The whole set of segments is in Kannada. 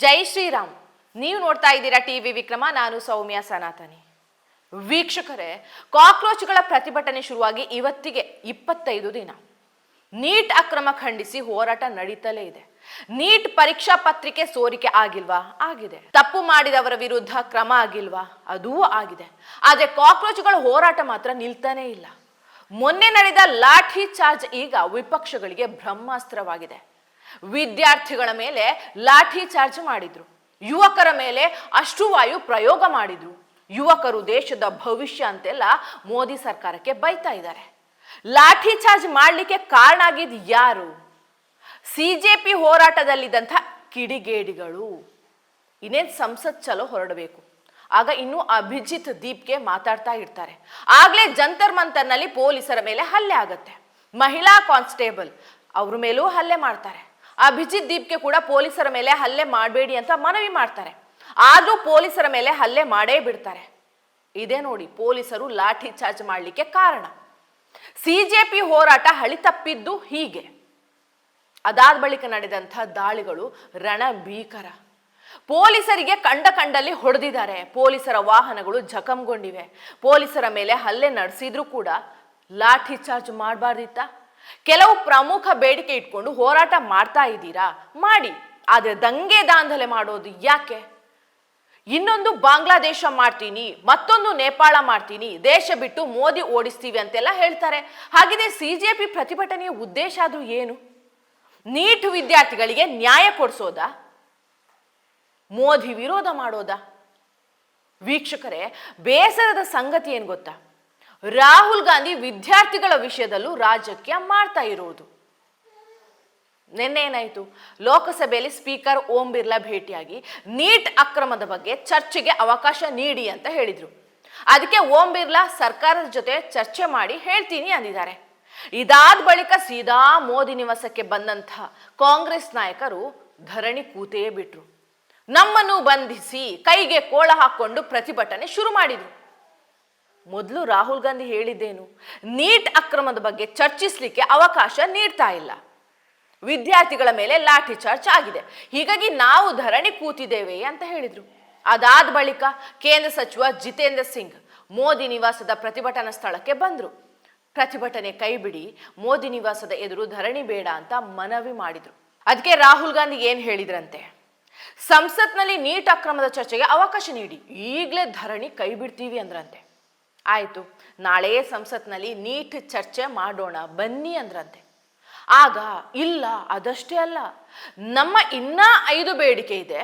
ಜೈ ಶ್ರೀರಾಮ್. ನೀವು ನೋಡ್ತಾ ಇದ್ದೀರಾ ಟಿವಿ ವಿಕ್ರಮ. ನಾನು ಸೌಮ್ಯ ಸನಾತನಿ. ವೀಕ್ಷಕರೇ, ಕಾಕ್ರೋಚ್ಗಳ ಪ್ರತಿಭಟನೆ ಶುರುವಾಗಿ ಇವತ್ತಿಗೆ 25 ದಿನ. ನೀಟ್ ಅಕ್ರಮ ಖಂಡಿಸಿ ಹೋರಾಟ ನಡೀತಲೇ ಇದೆ. ನೀಟ್ ಪರೀಕ್ಷಾ ಪತ್ರಿಕೆ ಸೋರಿಕೆ ಆಗಿಲ್ವಾ? ಆಗಿದೆ. ತಪ್ಪು ಮಾಡಿದವರ ವಿರುದ್ಧ ಕ್ರಮ ಆಗಿಲ್ವಾ? ಅದೂ ಆಗಿದೆ. ಆದರೆ ಕಾಕ್ರೋಚ್ಗಳ ಹೋರಾಟ ಮಾತ್ರ ನಿಲ್ತಾನೇ ಇಲ್ಲ. ಮೊನ್ನೆ ನಡೆದ ಲಾಠಿ ಚಾರ್ಜ್ ಈಗ ವಿಪಕ್ಷಗಳಿಗೆ ಬ್ರಹ್ಮಾಸ್ತ್ರವಾಗಿದೆ. ವಿದ್ಯಾರ್ಥಿಗಳ ಮೇಲೆ ಲಾಠಿ ಚಾರ್ಜ್ ಮಾಡಿದ್ರು, ಯುವಕರ ಮೇಲೆ ಅಶ್ರುವಾಯು ಪ್ರಯೋಗ ಮಾಡಿದ್ರು. ಯುವಕರು ದೇಶದ ಭವಿಷ್ಯ ಅಂತೆಲ್ಲ ಮೋದಿ ಸರ್ಕಾರಕ್ಕೆ ಬೈತಾ ಇದ್ದಾರೆ. ಲಾಠಿ ಚಾರ್ಜ್ ಮಾಡಲಿಕ್ಕೆ ಕಾರಣ ಆಗಿದ್ದು ಯಾರು? ಸಿಜೆಪಿ ಹೋರಾಟದಲ್ಲಿದ್ದಂಥ ಕಿಡಿಗೇಡಿಗಳು. ಇನ್ನೇನು ಸಂಸತ್ ಚಲೋ ಹೊರಡಬೇಕು, ಆಗ ಇನ್ನು ಅಭಿಜಿತ್ ದೀಪ್ಗೆ ಮಾತಾಡ್ತಾ ಇರ್ತಾರೆ. ಆಗ್ಲೇ ಜಂತರ್ ಮಂತರ್ನಲ್ಲಿ ಪೊಲೀಸರ ಮೇಲೆ ಹಲ್ಲೆ ಆಗತ್ತೆ. ಮಹಿಳಾ ಕಾನ್ಸ್ಟೇಬಲ್ ಅವ್ರ ಮೇಲೂ ಹಲ್ಲೆ ಮಾಡ್ತಾರೆ. ಅಭಿಜಿತ್ ದೀಪ್ಗೆ ಕೂಡ ಪೊಲೀಸರ ಮೇಲೆ ಹಲ್ಲೆ ಮಾಡಬೇಡಿ ಅಂತ ಮನವಿ ಮಾಡ್ತಾರೆ. ಆದ್ರೂ ಪೊಲೀಸರ ಮೇಲೆ ಹಲ್ಲೆ ಮಾಡೇ ಬಿಡ್ತಾರೆ. ಇದೇ ನೋಡಿ ಪೊಲೀಸರು ಲಾಠಿ ಚಾರ್ಜ್ ಮಾಡಲಿಕ್ಕೆ ಕಾರಣ. ಸಿಜೆಪಿ ಹೋರಾಟ ಹಳಿ ತಪ್ಪಿದ್ದು ಹೀಗೆ. ಅದಾದ ಬಳಿಕ ನಡೆದಂಥ ದಾಳಿಗಳು ರಣಭೀಕರ. ಪೊಲೀಸರಿಗೆ ಕಂಡಲ್ಲಿ ಹೊಡೆದಿದ್ದಾರೆ. ಪೊಲೀಸರ ವಾಹನಗಳು ಜಖಂಗೊಂಡಿವೆ. ಪೊಲೀಸರ ಮೇಲೆ ಹಲ್ಲೆ ನಡೆಸಿದ್ರು ಕೂಡ ಲಾಠಿ ಚಾರ್ಜ್ ಮಾಡಬಾರ್ದಿತ್ತ? ಕೆಲವು ಪ್ರಮುಖ ಬೇಡಿಕೆ ಇಟ್ಕೊಂಡು ಹೋರಾಟ ಮಾಡ್ತಾ ಇದ್ದೀರಾ, ಮಾಡಿ. ಆದರೆ ದಂಗೆ ದಾಂಧಲೆ ಮಾಡೋದು ಯಾಕೆ? ಇನ್ನೊಂದು ಬಾಂಗ್ಲಾದೇಶ ಮಾಡ್ತೀನಿ, ಮತ್ತೊಂದು ನೇಪಾಳ ಮಾಡ್ತೀನಿ, ದೇಶ ಬಿಟ್ಟು ಮೋದಿ ಓಡಿಸ್ತೀವಿ ಅಂತೆಲ್ಲ ಹೇಳ್ತಾರೆ. ಹಾಗಿದೆ ಸಿಜೆಪಿ ಪ್ರತಿಭಟನೆಯ ಉದ್ದೇಶ ಆದ್ರೂ ಏನು? ನೀಟ್ ವಿದ್ಯಾರ್ಥಿಗಳಿಗೆ ನ್ಯಾಯ ಕೊಡಿಸೋದಾ? ಮೋದಿ ವಿರೋಧ ಮಾಡೋದಾ? ವೀಕ್ಷಕರೇ, ಬೇಸರದ ಸಂಗತಿ ಏನು ಗೊತ್ತಾ? ರಾಹುಲ್ ಗಾಂಧಿ ವಿದ್ಯಾರ್ಥಿಗಳ ವಿಷಯದಲ್ಲೂ ರಾಜಕೀಯ ಮಾಡ್ತಾ ಇರೋದು. ನಿನ್ನೆ ಏನಾಯ್ತು? ಲೋಕಸಭೆಯಲ್ಲಿ ಸ್ಪೀಕರ್ ಓಂ ಬಿರ್ಲಾ ಭೇಟಿಯಾಗಿ ನೀಟ್ ಅಕ್ರಮದ ಬಗ್ಗೆ ಚರ್ಚೆಗೆ ಅವಕಾಶ ನೀಡಿ ಅಂತ ಹೇಳಿದ್ರು. ಅದಕ್ಕೆ ಓಂ ಬಿರ್ಲಾ ಸರ್ಕಾರದ ಜೊತೆ ಚರ್ಚೆ ಮಾಡಿ ಹೇಳ್ತೀನಿ ಅಂದಿದ್ದಾರೆ. ಇದಾದ ಬಳಿಕ ಸೀದಾ ಮೋದಿ ನಿವಾಸಕ್ಕೆ ಬಂದಂಥ ಕಾಂಗ್ರೆಸ್ ನಾಯಕರು ಧರಣಿ ಕೂತೇ ಬಿಟ್ರು. ನಮ್ಮನ್ನು ಬಂಧಿಸಿ ಕೈಗೆ ಕೋಳ ಹಾಕೊಂಡು ಪ್ರತಿಭಟನೆ ಶುರು ಮಾಡಿದ್ರು. ಮೊದಲು ರಾಹುಲ್ ಗಾಂಧಿ ಹೇಳಿದ್ದೇನು? ನೀಟ್ ಅಕ್ರಮದ ಬಗ್ಗೆ ಚರ್ಚಿಸಲಿಕ್ಕೆ ಅವಕಾಶ ನೀಡ್ತಾ ಇಲ್ಲ, ವಿದ್ಯಾರ್ಥಿಗಳ ಮೇಲೆ ಲಾಠಿ ಚಾರ್ಜ್ ಆಗಿದೆ, ಹೀಗಾಗಿ ನಾವು ಧರಣಿ ಕೂತಿದ್ದೇವೆ ಅಂತ ಹೇಳಿದ್ರು. ಅದಾದ ಬಳಿಕ ಕೇಂದ್ರ ಸಚಿವ ಜಿತೇಂದ್ರ ಸಿಂಗ್ ಮೋದಿ ನಿವಾಸದ ಪ್ರತಿಭಟನಾ ಸ್ಥಳಕ್ಕೆ ಬಂದ್ರು. ಪ್ರತಿಭಟನೆ ಕೈಬಿಡಿ, ಮೋದಿ ನಿವಾಸದ ಎದುರು ಧರಣಿ ಬೇಡ ಅಂತ ಮನವಿ ಮಾಡಿದ್ರು. ಅದಕ್ಕೆ ರಾಹುಲ್ ಗಾಂಧಿ ಏನ್ ಹೇಳಿದ್ರಂತೆ? ಸಂಸತ್ನಲ್ಲಿ ನೀಟ್ ಅಕ್ರಮದ ಚರ್ಚೆಗೆ ಅವಕಾಶ ನೀಡಿ, ಈಗಲೇ ಧರಣಿ ಕೈ ಬಿಡ್ತೀವಿ ಅಂದ್ರಂತೆ. ಆಯ್ತು, ನಾಳೆ ಸಂಸತ್ನಲ್ಲಿ ನೀಟ್ ಚರ್ಚೆ ಮಾಡೋಣ ಬನ್ನಿ ಅಂದ್ರಂತೆ. ಆಗ ಇಲ್ಲ, ಅದಷ್ಟೇ ಅಲ್ಲ, ನಮ್ಮ ಇನ್ನ 5 ಬೇಡಿಕೆ ಇದೆ.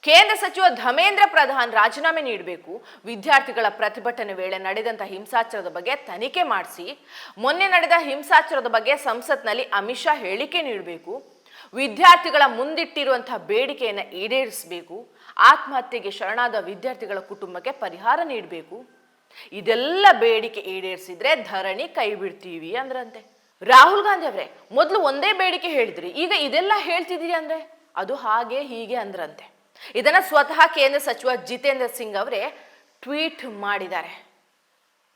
ಕೇಂದ್ರ ಸಚಿವ ಧರ್ಮೇಂದ್ರ ಪ್ರಧಾನ್ ರಾಜೀನಾಮೆ ನೀಡಬೇಕು, ವಿದ್ಯಾರ್ಥಿಗಳ ಪ್ರತಿಭಟನೆ ವೇಳೆ ನಡೆದಂಥ ಹಿಂಸಾಚಾರದ ಬಗ್ಗೆ ತನಿಖೆ ಮಾಡಿಸಿ, ಮೊನ್ನೆ ನಡೆದ ಹಿಂಸಾಚಾರದ ಬಗ್ಗೆ ಸಂಸತ್ನಲ್ಲಿ ಅಮಿತ್ ಶಾ ಹೇಳಿಕೆ ನೀಡಬೇಕು, ವಿದ್ಯಾರ್ಥಿಗಳ ಮುಂದಿಟ್ಟಿರುವಂತಹ ಬೇಡಿಕೆಯನ್ನು ಈಡೇರಿಸಬೇಕು, ಆತ್ಮಹತ್ಯೆಗೆ ಶರಣಾದ ವಿದ್ಯಾರ್ಥಿಗಳ ಕುಟುಂಬಕ್ಕೆ ಪರಿಹಾರ ನೀಡಬೇಕು. ಇದೆಲ್ಲ ಬೇಡಿಕೆ ಈಡೇರಿಸಿದ್ರೆ ಧರಣಿ ಕೈ ಬಿಡ್ತೀವಿ ಅಂದ್ರಂತೆ. ರಾಹುಲ್ ಗಾಂಧಿ ಅವರೇ, ಮೊದಲು ಒಂದೇ ಬೇಡಿಕೆ ಹೇಳಿದ್ರಿ, ಈಗ ಇದೆಲ್ಲ ಹೇಳ್ತಿದ್ದೀರಿ ಅಂದ್ರೆ ಅದು ಹಾಗೆ ಹೀಗೆ ಅಂದ್ರಂತೆ. ಇದನ್ನ ಸ್ವತಃ ಕೇಂದ್ರ ಸಚಿವ ಜಿತೇಂದ್ರ ಸಿಂಗ್ ಅವರೇ ಟ್ವೀಟ್ ಮಾಡಿದ್ದಾರೆ.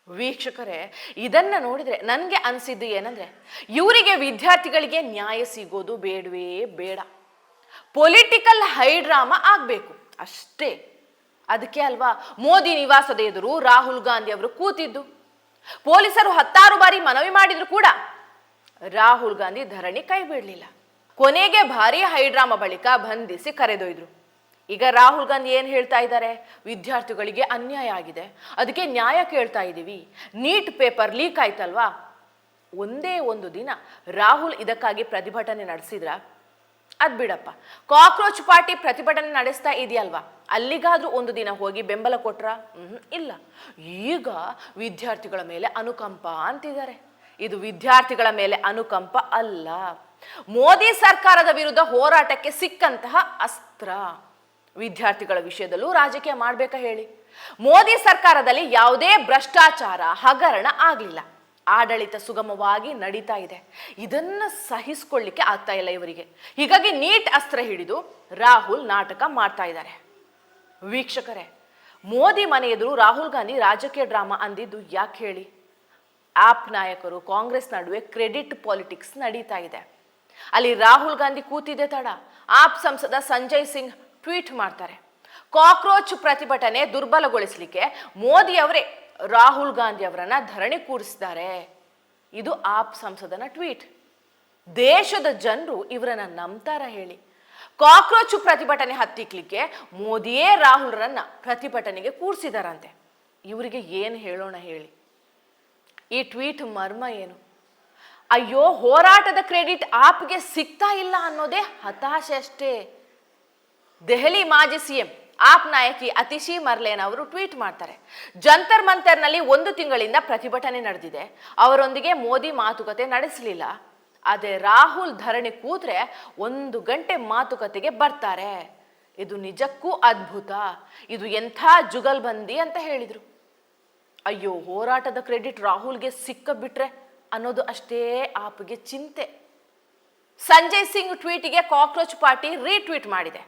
ವೀಕ್ಷಕರೇ, ಇದನ್ನ ನೋಡಿದ್ರೆ ನನಗೆ ಅನಿಸಿದ್ದು ಏನಂದ್ರೆ, ಇವರಿಗೆ ವಿದ್ಯಾರ್ಥಿಗಳಿಗೆ ನ್ಯಾಯ ಸಿಗೋದು ಬೇಡವೇ ಬೇಡ, ಪೊಲಿಟಿಕಲ್ ಹೈಡ್ರಾಮಾ ಆಗ್ಬೇಕು ಅಷ್ಟೇ. ಅದಕ್ಕೆ ಅಲ್ವಾ ಮೋದಿ ನಿವಾಸದ ಎದುರು ರಾಹುಲ್ ಗಾಂಧಿ ಅವರು ಕೂತಿದ್ದು. ಪೊಲೀಸರು 10 ಬಾರಿ ಮನವಿ ಮಾಡಿದ್ರು ಕೂಡ ರಾಹುಲ್ ಗಾಂಧಿ ಧರಣಿ ಕೈ ಬಿಡಲಿಲ್ಲ. ಕೊನೆಗೆ ಭಾರಿ ಹೈಡ್ರಾಮಾ ಬಳಿಕ ಬಂಧಿಸಿ ಕರೆದೊಯ್ದ್ರು. ಈಗ ರಾಹುಲ್ ಗಾಂಧಿ ಏನ್ ಹೇಳ್ತಾ ಇದ್ದಾರೆ? ವಿದ್ಯಾರ್ಥಿಗಳಿಗೆ ಅನ್ಯಾಯ ಆಗಿದೆ, ಅದಕ್ಕೆ ನ್ಯಾಯ ಕೇಳ್ತಾ ಇದ್ದೀವಿ. ನೀಟ್ ಪೇಪರ್ ಲೀಕ್ ಆಯ್ತಲ್ವಾ, ಒಂದೇ ಒಂದು ದಿನ ರಾಹುಲ್ ಇದಕ್ಕಾಗಿ ಪ್ರತಿಭಟನೆ ನಡೆಸಿದ್ರ? ಅದ್ ಬಿಡಪ್ಪ, ಕಾಕ್ರೋಚ್ ಪಾರ್ಟಿ ಪ್ರತಿಭಟನೆ ನಡೆಸ್ತಾ ಇದೆಯಲ್ವಾ, ಅಲ್ಲಿಗಾದ್ರೂ ಒಂದು ದಿನ ಹೋಗಿ ಬೆಂಬಲ ಕೊಟ್ರ? ಇಲ್ಲ. ಈಗ ವಿದ್ಯಾರ್ಥಿಗಳ ಮೇಲೆ ಅನುಕಂಪ ಅಂತಿದ್ದಾರೆ. ಇದು ವಿದ್ಯಾರ್ಥಿಗಳ ಮೇಲೆ ಅನುಕಂಪ ಅಲ್ಲ, ಮೋದಿ ಸರ್ಕಾರದ ವಿರುದ್ಧ ಹೋರಾಟಕ್ಕೆ ಸಿಕ್ಕಂತಹ ಅಸ್ತ್ರ. ವಿದ್ಯಾರ್ಥಿಗಳ ವಿಷಯದಲ್ಲೂ ರಾಜಕೀಯ ಮಾಡ್ಬೇಕಾ ಹೇಳಿ? ಮೋದಿ ಸರ್ಕಾರದಲ್ಲಿ ಯಾವುದೇ ಭ್ರಷ್ಟಾಚಾರ ಹಗರಣ ಆಗ್ಲಿಲ್ಲ, ಆಡಳಿತ ಸುಗಮವಾಗಿ ನಡೀತಾ ಇದೆ. ಇದನ್ನ ಸಹಿಸಿಕೊಳ್ಳಿಕ್ಕೆ ಆಗ್ತಾ ಇಲ್ಲ ಇವರಿಗೆ. ಹೀಗಾಗಿ ನೀಟ್ ಅಸ್ತ್ರ ಹಿಡಿದು ರಾಹುಲ್ ನಾಟಕ ಮಾಡ್ತಾ ಇದ್ದಾರೆ. ವೀಕ್ಷಕರೇ, ಮೋದಿ ಮನೆ ಎದುರು ರಾಹುಲ್ ಗಾಂಧಿ ರಾಜಕೀಯ ಡ್ರಾಮಾ ಅಂದಿದ್ದು ಯಾಕೆ ಹೇಳಿ? ಆಪ್ ನಾಯಕರು ಕಾಂಗ್ರೆಸ್ ನಡುವೆ ಕ್ರೆಡಿಟ್ ಪಾಲಿಟಿಕ್ಸ್ ನಡೀತಾ ಇದೆ. ಅಲ್ಲಿ ರಾಹುಲ್ ಗಾಂಧಿ ಕೂತಿದೆ ತಡ, ಆಪ್ ಸಂಸದ ಸಂಜಯ್ ಸಿಂಗ್ ಟ್ವೀಟ್ ಮಾಡ್ತಾರೆ. ಕಾಕ್ರೋಚ್ ಪ್ರತಿಭಟನೆ ದುರ್ಬಲಗೊಳಿಸಲಿಕ್ಕೆ ಮೋದಿ ಅವರೇ ರಾಹುಲ್ ಗಾಂಧಿ ಅವರನ್ನ ಧರಣಿ ಕೂರಿಸಿದ್ದಾರೆ. ಇದು ಆಪ್ ಸಂಸದನ ಟ್ವೀಟ್. ದೇಶದ ಜನರು ಇವರನ್ನ ನಂಬ್ತಾರ ಹೇಳಿ? ಕಾಕ್ರೋಚ್ ಪ್ರತಿಭಟನೆ ಹತ್ತಿಕ್ಲಿಕ್ಕೆ ಮೋದಿಯೇ ರಾಹುಲ್ರನ್ನ ಪ್ರತಿಭಟನೆಗೆ ಕೂರಿಸಿದಾರಂತೆ. ಇವರಿಗೆ ಏನು ಹೇಳೋಣ ಹೇಳಿ? ಈ ಟ್ವೀಟ್ ಮರ್ಮ ಏನು? ಅಯ್ಯೋ, ಹೋರಾಟದ ಕ್ರೆಡಿಟ್ ಆಪ್ಗೆ ಸಿಗ್ತಾ ಇಲ್ಲ ಅನ್ನೋದೇ ಹತಾಶೆ ಅಷ್ಟೇ. ದೆಹಲಿ ಮಾಜಿ ಸಿಎಂ ಆಪ್ ನಾಯಕಿ ಅತಿಶಿ ಮರ್ಲೇನ್ ಅವರು ಟ್ವೀಟ್ ಮಾಡ್ತಾರೆ, ಜಂತರ್ ಮಂತರ್ನಲ್ಲಿ 1 ತಿಂಗಳಿಂದ ಪ್ರತಿಭಟನೆ ನಡೆದಿದೆ. ಅವರೊಂದಿಗೆ ಮೋದಿ ಮಾತುಕತೆ ನಡೆಸಲಿಲ್ಲ. ಅದೇ ರಾಹುಲ್ ಧರಣಿ ಕೂತ್ರೆ 1 ಗಂಟೆ ಮಾತುಕತೆಗೆ ಬರ್ತಾರೆ. ಇದು ನಿಜಕ್ಕೂ ಅದ್ಭುತ. ಇದು ಎಂಥ ಜುಗಲ್ಬಂದಿ ಅಂತ ಹೇಳಿದ್ರು. ಅಯ್ಯೋ, ಹೋರಾಟದ ಕ್ರೆಡಿಟ್ ರಾಹುಲ್ಗೆ ಸಿಕ್ಕಬಿಟ್ರೆ ಅನ್ನೋದು ಅಷ್ಟೇ ಆಪ್ಗೆ ಚಿಂತೆ. ಸಂಜಯ್ ಸಿಂಗ್ ಟ್ವೀಟಿಗೆ ಕಾಕ್ರೋಚ್ ಪಾರ್ಟಿ ರೀಟ್ವೀಟ್ ಮಾಡಿದೆ.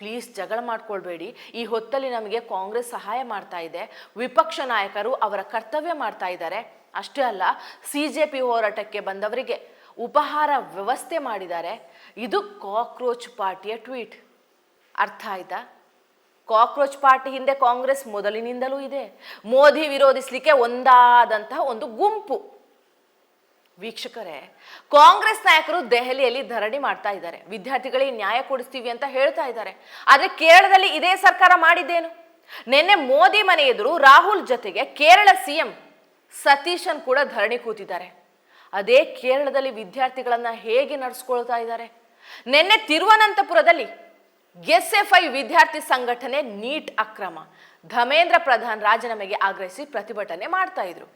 ಪ್ಲೀಸ್ ಜಗಳ ಮಾಡ್ಕೊಳ್ಬೇಡಿ, ಈ ಹೊತ್ತಲ್ಲಿ ನಮಗೆ ಕಾಂಗ್ರೆಸ್ ಸಹಾಯ ಮಾಡ್ತಾ ಇದೆ, ವಿಪಕ್ಷ ನಾಯಕರು ಅವರ ಕರ್ತವ್ಯ ಮಾಡ್ತಾ ಇದ್ದಾರೆ. ಅಷ್ಟೇ ಅಲ್ಲ, CJP ಹೋರಾಟಕ್ಕೆ ಬಂದವರಿಗೆ ಉಪಹಾರ ವ್ಯವಸ್ಥೆ ಮಾಡಿದ್ದಾರೆ. ಇದು ಕಾಕ್ರೋಚ್ ಪಾರ್ಟಿಯ ಟ್ವೀಟ್. ಅರ್ಥ ಆಯ್ತಾ? ಕಾಕ್ರೋಚ್ ಪಾರ್ಟಿ ಹಿಂದೆ ಕಾಂಗ್ರೆಸ್ ಮೊದಲಿನಿಂದಲೂ ಇದೆ. ಮೋದಿ ವಿರೋಧಿಸಲಿಕ್ಕೆ ಒಂದಾದಂತಹ ಒಂದು ಗುಂಪು. ವೀಕ್ಷಕರೇ, ಕಾಂಗ್ರೆಸ್ ನಾಯಕರು ದೆಹಲಿಯಲ್ಲಿ ಧರಣಿ ಮಾಡ್ತಾ ಇದ್ದಾರೆ, ವಿದ್ಯಾರ್ಥಿಗಳಿಗೆ ನ್ಯಾಯ ಕೊಡಿಸ್ತೀವಿ ಅಂತ ಹೇಳ್ತಾ ಇದ್ದಾರೆ. ಆದ್ರೆ ಕೇರಳದಲ್ಲಿ ಇದೇ ಸರ್ಕಾರ ಮಾಡಿದ್ದೇನು? ನಿನ್ನೆ ಮೋದಿ ಮನೆ ಎದುರು ರಾಹುಲ್ ಜೊತೆಗೆ ಕೇರಳ CM ಸತೀಶನ್ ಕೂಡ ಧರಣಿ ಕೂತಿದ್ದಾರೆ. ಅದೇ ಕೇರಳದಲ್ಲಿ ವಿದ್ಯಾರ್ಥಿಗಳನ್ನ ಹೇಗೆ ನಡೆಸ್ಕೊಳ್ತಾ ಇದ್ದಾರೆ? ನಿನ್ನೆ ತಿರುವನಂತಪುರದಲ್ಲಿ SFI ವಿದ್ಯಾರ್ಥಿ ಸಂಘಟನೆ ನೀಟ್ ಅಕ್ರಮ, ಧಮೇಂದ್ರ ಪ್ರಧಾನ್ ರಾಜೀನಾಮೆಗೆ ಆಗ್ರಹಿಸಿ ಪ್ರತಿಭಟನೆ ಮಾಡ್ತಾ ಇದ್ರು.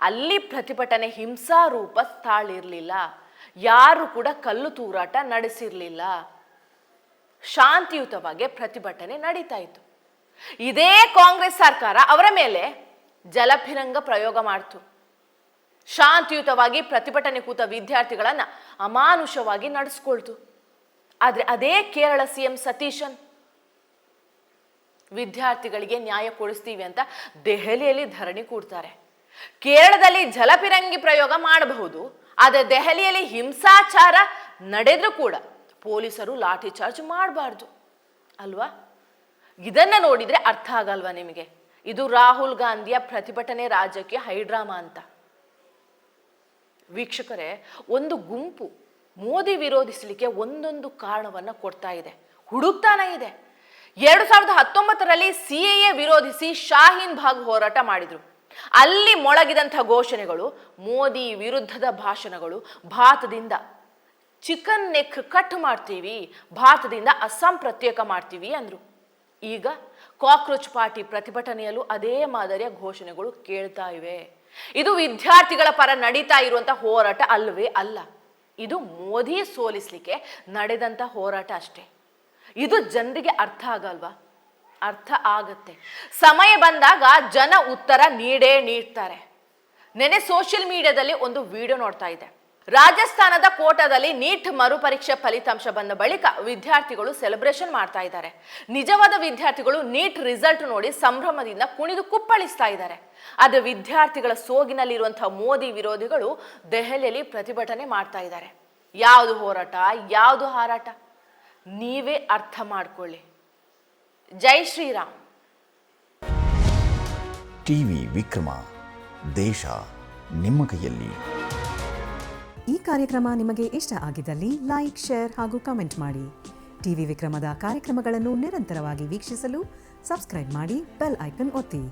ಅಲ್ಲಿ ಪ್ರತಿಭಟನೆ ಹಿಂಸಾ ರೂಪ ತಾಳಿರ್ಲಿಲ್ಲ. ಯಾರು ಕೂಡ ಕಲ್ಲು ತೂರಾಟ ನಡೆಸಿರ್ಲಿಲ್ಲ. ಶಾಂತಿಯುತವಾಗಿ ಪ್ರತಿಭಟನೆ ನಡೀತಾ ಇತ್ತು. ಇದೇ ಕಾಂಗ್ರೆಸ್ ಸರ್ಕಾರ ಅವರ ಮೇಲೆ ಜಲಫಿರಂಗ ಪ್ರಯೋಗ ಮಾಡ್ತು. ಶಾಂತಿಯುತವಾಗಿ ಪ್ರತಿಭಟನೆ ಕೂತ ವಿದ್ಯಾರ್ಥಿಗಳನ್ನ ಅಮಾನುಷವಾಗಿ ನಡೆಸ್ಕೊಳ್ತು. ಆದ್ರೆ ಅದೇ ಕೇರಳ CM ಸತೀಶನ್ ವಿದ್ಯಾರ್ಥಿಗಳಿಗೆ ನ್ಯಾಯ ಕೊಡಿಸ್ತೀವಿ ಅಂತ ದೆಹಲಿಯಲ್ಲಿ ಧರಣಿ ಕೂಡ್ತಾರೆ. ಕೇರಳದಲ್ಲಿ ಜಲಫಿರಂಗಿ ಪ್ರಯೋಗ ಮಾಡಬಹುದು, ಆದರೆ ದೆಹಲಿಯಲ್ಲಿ ಹಿಂಸಾಚಾರ ನಡೆದ್ರೂ ಕೂಡ ಪೊಲೀಸರು ಲಾಠಿ ಚಾರ್ಜ್ ಮಾಡಬಾರ್ದು ಅಲ್ವಾ? ಇದನ್ನ ನೋಡಿದ್ರೆ ಅರ್ಥ ಆಗಲ್ವಾ ನಿಮಗೆ? ಇದು ರಾಹುಲ್ ಗಾಂಧಿಯ ಪ್ರತಿಭಟನೆ ರಾಜ್ಯಕ್ಕೆ ಹೈಡ್ರಾಮಾ ಅಂತ. ವೀಕ್ಷಕರೇ, ಒಂದು ಗುಂಪು ಮೋದಿ ವಿರೋಧಿಸಲಿಕ್ಕೆ ಒಂದೊಂದು ಕಾರಣವನ್ನ ಕೊಡ್ತಾ ಇದೆ, ಹುಡುಕ್ತಾನೆ ಇದೆ. 2019ರಲ್ಲಿ CAA ವಿರೋಧಿಸಿ ಶಾಹೀನ್ ಬಾಗ್ ಹೋರಾಟ ಮಾಡಿದ್ರು. ಅಲ್ಲಿ ಮೊಳಗಿದಂಥ ಘೋಷಣೆಗಳು, ಮೋದಿ ವಿರುದ್ಧದ ಭಾಷಣಗಳು, ಭಾರತದಿಂದ ಚಿಕನ್ ನೆಕ್ ಕಟ್ ಮಾಡ್ತೀವಿ, ಭಾರತದಿಂದ ಅಸ್ಸಾಂ ಪ್ರತ್ಯೇಕ ಮಾಡ್ತೀವಿ ಅಂದ್ರು. ಈಗ ಕಾಕ್ರೋಚ್ ಪಾರ್ಟಿ ಪ್ರತಿಭಟನೆಯಲ್ಲೂ ಅದೇ ಮಾದರಿಯ ಘೋಷಣೆಗಳು ಕೇಳ್ತಾ ಇವೆ. ಇದು ವಿದ್ಯಾರ್ಥಿಗಳ ಪರ ನಡೀತಾ ಇರುವಂತ ಹೋರಾಟ ಅಲ್ಲವೇ ಅಲ್ಲ. ಇದು ಮೋದಿ ಸೋಲಿಸ್ಲಿಕ್ಕೆ ನಡೆದಂತ ಹೋರಾಟ ಅಷ್ಟೇ. ಇದು ಜನರಿಗೆ ಅರ್ಥ ಆಗಲ್ವಾ? ಅರ್ಥ ಆಗತ್ತೆ. ಸಮಯ ಬಂದಾಗ ಜನ ಉತ್ತರ ನೀಡ್ತಾರೆ. ನೆನೆ ಸೋಷಿಯಲ್ ಮೀಡಿಯಾದಲ್ಲಿ ಒಂದು ವಿಡಿಯೋ ನೋಡ್ತಾ ಇದೆ. ರಾಜಸ್ಥಾನದ ಕೋಟಾದಲ್ಲಿ ನೀಟ್ ಮರುಪರೀಕ್ಷೆ ಫಲಿತಾಂಶ ಬಂದ ಬಳಿಕ ವಿದ್ಯಾರ್ಥಿಗಳು ಸೆಲೆಬ್ರೇಷನ್ ಮಾಡ್ತಾ ಇದ್ದಾರೆ. ನಿಜವಾದ ವಿದ್ಯಾರ್ಥಿಗಳು ನೀಟ್ ರಿಸಲ್ಟ್ ನೋಡಿ ಸಂಭ್ರಮದಿಂದ ಕುಣಿದು ಕುಪ್ಪಳಿಸ್ತಾ ಇದ್ದಾರೆ. ಆದರೆ ವಿದ್ಯಾರ್ಥಿಗಳ ಸೋಗಿನಲ್ಲಿರುವಂತಹ ಮೋದಿ ವಿರೋಧಿಗಳು ದೆಹಲಿಯಲ್ಲಿ ಪ್ರತಿಭಟನೆ ಮಾಡ್ತಾ ಇದ್ದಾರೆ. ಯಾವುದು ಹೋರಾಟ, ಯಾವುದು ಹಾರಾಟ? ನೀವೇ ಅರ್ಥ ಮಾಡ್ಕೊಳ್ಳಿ. ಜೈ ಶ್ರೀರಾಮ್. ಟಿವಿ ವಿಕ್ರಮ, ದೇಶ ನಿಮ್ಮ ಕೈಯಲ್ಲಿ. ಈ ಕಾರ್ಯಕ್ರಮ ನಿಮಗೆ ಇಷ್ಟ ಆಗಿದ್ದಲ್ಲಿ ಲೈಕ್, ಶೇರ್ ಹಾಗೂ ಕಮೆಂಟ್ ಮಾಡಿ. ಟಿವಿ ವಿಕ್ರಮದ ಕಾರ್ಯಕ್ರಮಗಳನ್ನು ನಿರಂತರವಾಗಿ ವೀಕ್ಷಿಸಲು ಸಬ್ಸ್ಕ್ರೈಬ್ ಮಾಡಿ, ಬೆಲ್ ಐಕನ್ ಒತ್ತಿ.